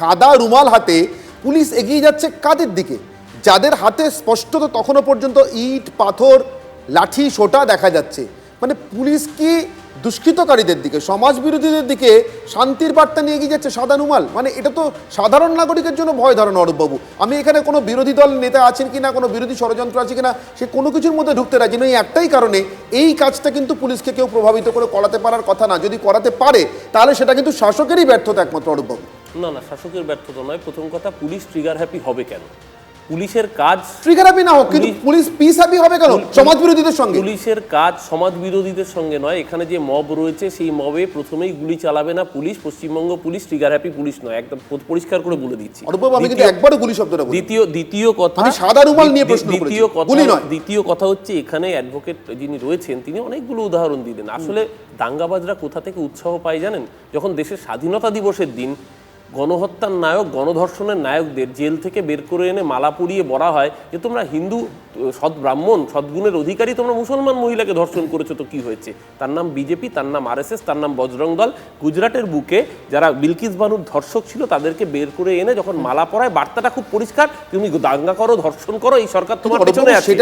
সাদা রুমাল হাতে পুলিশ এগিয়ে যাচ্ছে কাদের দিকে? যাদের হাতে স্পষ্টত তখনও পর্যন্ত ইট পাথর লাঠি সোটা দেখা যাচ্ছে। মানে পুলিশ কি দুষ্কৃতকারীদের দিকে, সমাজ বিরোধীদের দিকে শান্তির বার্তা নিয়ে এগিয়ে যাচ্ছে সাদা রুমাল? মানে এটা তো সাধারণ নাগরিকের জন্য ভয় ধারণা। অরূপবাবু, আমি এখানে কোনো বিরোধী দল নেতা আছেন কিনা, কোনো বিরোধী ষড়যন্ত্র আছে কিনা, সে কোনো কিছুর মধ্যে ঢুকতে রাজি নয়। একটাই কারণে, এই কাজটা কিন্তু পুলিশকে কেউ প্রভাবিত করে করাতে পারার কথা না। যদি করাতে পারে তাহলে সেটা কিন্তু শাসকেরই ব্যর্থতা একমাত্র। অরূপবাবু, না না, শাসকের ব্যর্থতা নয়। প্রথম কথা, পুলিশ ট্রিগার হ্যাপি হবে কেন? পুলিশের কাজ ট্রিগার হ্যাপি না হোক, কিন্তু পুলিশ পিস হ্যাপি হবে কেন সমাজ বিরোধীদের সঙ্গে? পুলিশের কাজ সমাজ বিরোধীদের সঙ্গে নয়। এখানে যে মব রয়েছে সেই মবে প্রথমেই গুলি চালাবে না police. Paschimbanga police trigger happy police নয়, একদম পরিষ্কার করে বলে দিচ্ছি। অরূপবাবু, আমি কিন্তু একবারও গুলি শব্দটা বলিনি। দ্বিতীয় কথা, আমি সাদা রুমাল নিয়ে প্রশ্ন করেছি, গুলি নয়। দ্বিতীয় কথা হচ্ছে, এখানে অ্যাডভোকেট যিনি রয়েছেন তিনি অনেকগুলো উদাহরণ দিলেন। আসলে দাঙ্গাবাজরা কোথা থেকে উৎসাহ পায় জানেন? যখন দেশের স্বাধীনতা দিবসের দিন গণহত্যার নায়ক, গণধর্ষণের নায়কদের জেল থেকে বের করে এনে মালা পরিয়ে বলা হয় যে তোমরা হিন্দু সৎ ব্রাহ্মণ সদ্গুণের অধিকারী, তোমরা মুসলমান মহিলাকে ধর্ষণ করেছো, তো কি হয়েছে? তার নাম বিজেপি, তার নাম আরএসএস, তার নাম বজরং দল। গুজরাটের বুকে যারা বিলকিস বানুর ধর্ষক ছিল তাদেরকে বের করে এনে যখন মালা পরায়, বার্তাটা খুব পরিষ্কার, তুমি দাঙ্গা করো, ধর্ষণ করো, এই সরকার তোমার পেছনে আছে।